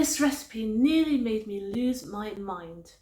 this recipe nearly made me lose my mind.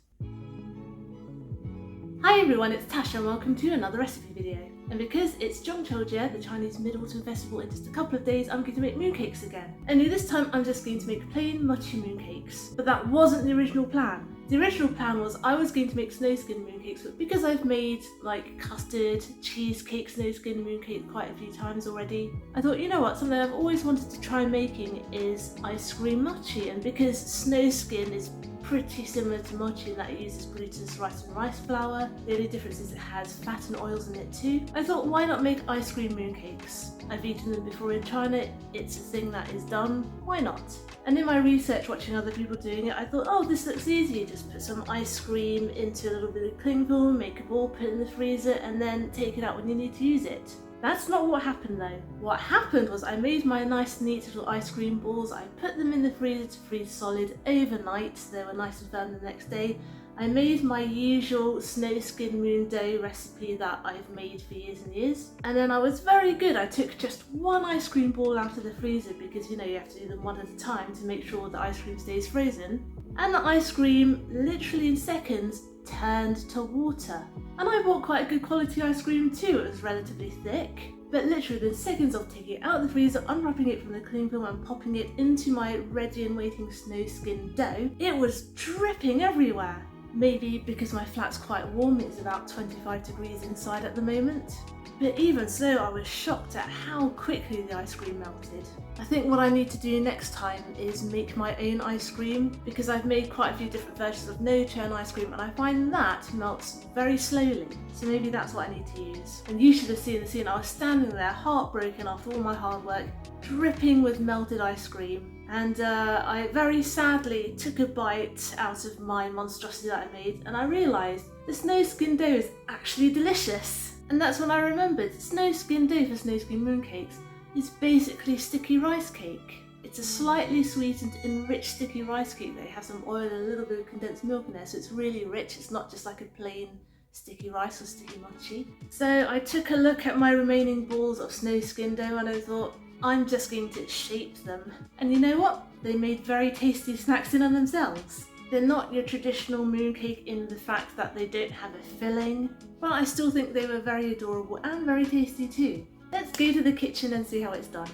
Hi everyone, it's Tasha and welcome to another recipe video. And because it's Zhongqiujie, the Chinese Mid-Autumn Festival, in just a couple of days, I'm going to make mooncakes again. Only this time I'm just going to make plain mochi mooncakes. But that wasn't the original plan. The original plan was I was going to make snowskin mooncakes, but because I've made like custard, cheesecake, snowskin mooncake quite a few times already, I thought, you know what, something I've always wanted to try making is ice cream mochi. And because snowskin is pretty similar to mochi in that it uses glutinous rice and rice flour, the only difference is it has fat and oils in it too. I thought, why not make ice cream mooncakes? I've eaten them before in China, it's a thing that is done, why not? And in my research watching other people doing it, I thought, oh, this looks easy, just put some ice cream into a little bit of cling film, make a ball, put it in the freezer, and then take it out when you need to use it. That's not what happened though. What happened was I made my nice neat little ice cream balls, I put them in the freezer to freeze solid overnight, so they were nice and firm the next day. I made my usual snowskin moon dough recipe that I've made for years and years. And then I was very good. I took just one ice cream ball out of the freezer because you know you have to do them one at a time to make sure the ice cream stays frozen. And the ice cream, literally in seconds, turned to water. And I bought quite a good quality ice cream too. It was relatively thick. But literally within seconds of taking it out of the freezer, unwrapping it from the cling film and popping it into my ready and waiting snowskin dough, it was dripping everywhere. Maybe because my flat's quite warm, it's about 25 degrees inside at the moment. But even so, I was shocked at how quickly the ice cream melted. I think what I need to do next time is make my own ice cream, because I've made quite a few different versions of no churn ice cream and I find that melts very slowly. So maybe that's what I need to use. And you should have seen the scene. I was standing there heartbroken after all my hard work, dripping with melted ice cream. And I very sadly took a bite out of my monstrosity that I made and I realised the snowskin dough is actually delicious. And that's when I remembered snowskin dough for snowskin mooncakes is basically sticky rice cake. It's a slightly sweetened, enriched sticky rice cake that has some oil and a little bit of condensed milk in there, so it's really rich. It's not just like a plain sticky rice or sticky mochi. So I took a look at my remaining balls of snowskin dough and I thought, I'm just going to shape them. And you know what? They made very tasty snacks in on themselves. They're not your traditional mooncake in the fact that they don't have a filling, but I still think they were very adorable and very tasty too. Let's go to the kitchen and see how it's done.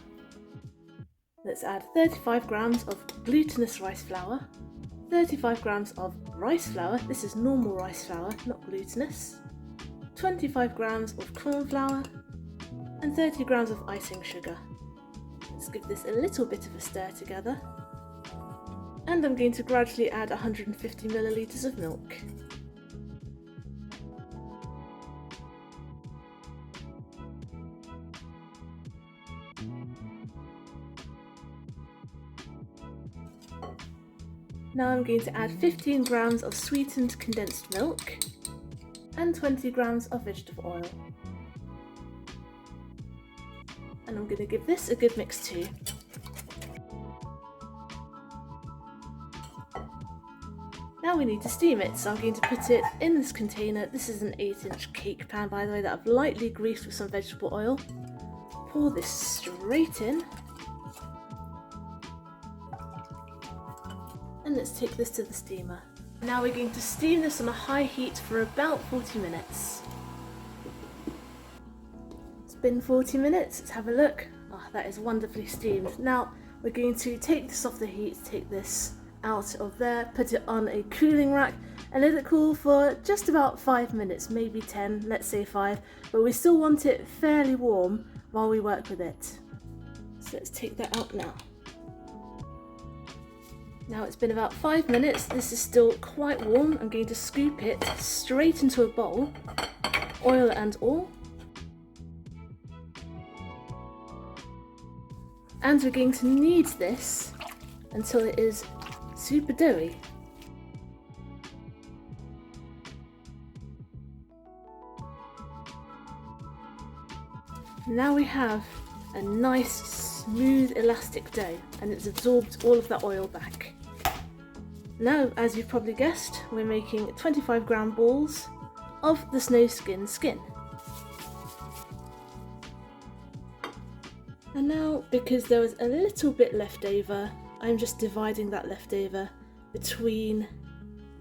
Let's add 35 grams of glutinous rice flour, 35 grams of rice flour, this is normal rice flour, not glutinous, 25 grams of corn flour, and 30 grams of icing sugar. Let's give this a little bit of a stir together. And I'm going to gradually add 150 millilitres of milk. Now I'm going to add 15 grams of sweetened condensed milk and 20 grams of vegetable oil. And I'm going to give this a good mix too. Now we need to steam it, so I'm going to put it in this container. This is an 8-inch cake pan, by the way, that I've lightly greased with some vegetable oil. Pour this straight in. And let's take this to the steamer. Now we're going to steam this on a high heat for about 40 minutes. It's been 40 minutes, let's have a look. Oh, that is wonderfully steamed. Now we're going to take this off the heat, take this out of there, put it on a cooling rack and let it cool for just about 5 minutes, maybe 10, let's say 5, but we still want it fairly warm while we work with it. So let's take that out now. Now it's been about 5 minutes, this is still quite warm. I'm going to scoop it straight into a bowl, oil and all. And we're going to knead this until it is super doughy. Now we have a nice smooth elastic dough and it's absorbed all of that oil back. Now, as you've probably guessed, we're making 25 gram balls of the snowskin skin. And now, because there was a little bit left over, I'm just dividing that leftover between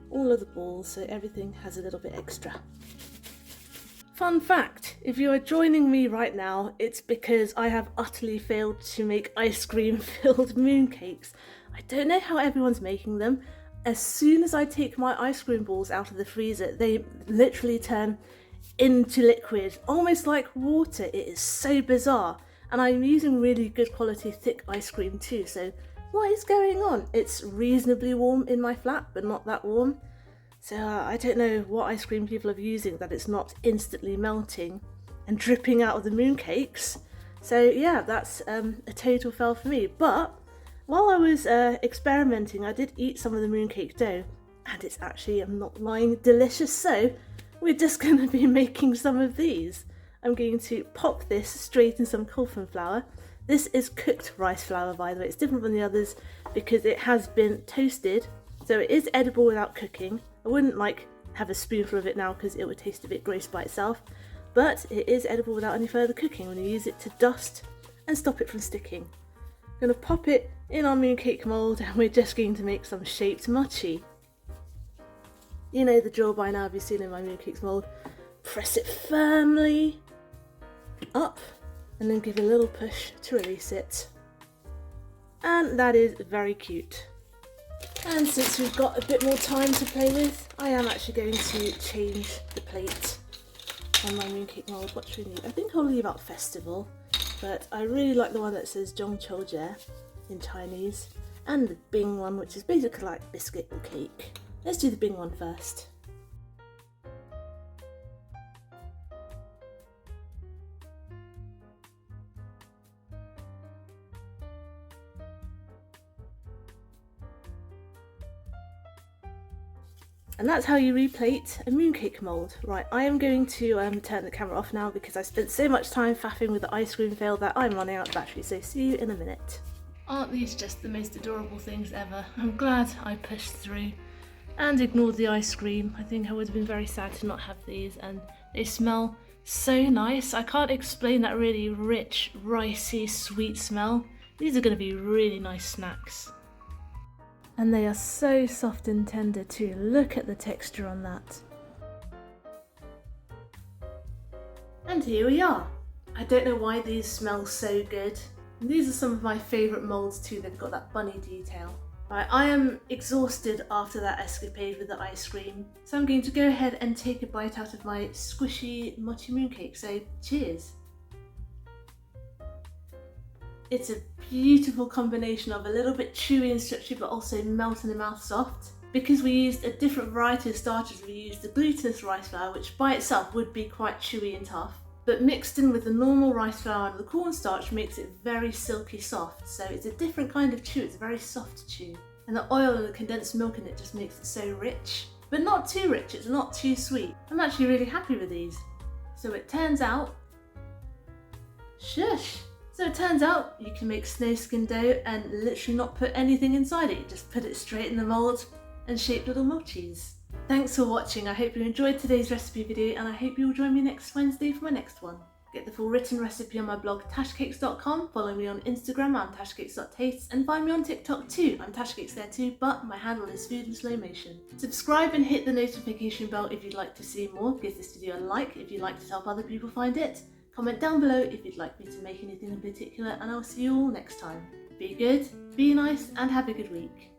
all of the balls so everything has a little bit extra. Fun fact, if you are joining me right now, it's because I have utterly failed to make ice cream filled mooncakes. I don't know how everyone's making them. As soon as I take my ice cream balls out of the freezer, they literally turn into liquid, almost like water. It is so bizarre. And I'm using really good quality thick ice cream too, so what is going on? It's reasonably warm in my flat, but not that warm. So I don't know what ice cream people are using that it's not instantly melting and dripping out of the mooncakes. So yeah, that's a total fail for me. But while I was experimenting, I did eat some of the mooncake dough, and it's actually, I'm not lying, delicious. So we're just going to be making some of these. I'm going to pop this straight in some cauliflower flour. This is cooked rice flour, by the way. It's different from the others because it has been toasted, so it is edible without cooking. I wouldn't have a spoonful of it now because it would taste a bit gross by itself, but it is edible without any further cooking when you use it to dust and stop it from sticking. I'm going to pop it in our mooncake mould, and we're just going to make some shaped mochi. You know the drill by now if you've seen in my mooncakes mould. Press it firmly up and then give a little push to release it. And that is very cute. And since we've got a bit more time to play with, I am actually going to change the plate on my mooncake mould. What should we need? I think I'll leave out festival, but I really like the one that says Zhongqiujie in Chinese, and the Bing one, which is basically like biscuit or cake. Let's do the Bing one first. And that's how you replate a mooncake mould. Right, I am going to turn the camera off now because I spent so much time faffing with the ice cream fail that I'm running out of battery, so see you in a minute. Aren't these just the most adorable things ever? I'm glad I pushed through and ignored the ice cream. I think I would have been very sad to not have these, and they smell so nice. I can't explain that really rich, ricey, sweet smell. These are going to be really nice snacks. And they are so soft and tender too. Look at the texture on that. And here we are. I don't know why these smell so good. And these are some of my favourite moulds too. They've got that bunny detail. Right, I am exhausted after that escapade with the ice cream, so I'm going to go ahead and take a bite out of my squishy mochi mooncake. So cheers. It's a beautiful combination of a little bit chewy and stretchy but also melt in the mouth soft. Because we used a different variety of starters, we used the glutinous rice flour, which by itself would be quite chewy and tough, but mixed in with the normal rice flour and the cornstarch makes it very silky soft. So it's a different kind of chew, it's a very soft chew. And the oil and the condensed milk in it just makes it so rich, but not too rich, it's not too sweet. I'm actually really happy with these. So it turns out, shush! So it turns out you can make snowskin dough and literally not put anything inside it. You just put it straight in the mould and shape little mochis. Thanks for watching. I hope you enjoyed today's recipe video, and I hope you'll join me next Wednesday for my next one. Get the full written recipe on my blog tashcakes.com, follow me on Instagram, I'm tashcakes.tastes, and find me on TikTok too. I'm tashcakes there too, but my handle is food in slow motion. Subscribe and hit the notification bell if you'd like to see more. Give this video a like if you'd like to help other people find it. Comment down below if you'd like me to make anything in particular, and I'll see you all next time. Be good, be nice, and have a good week.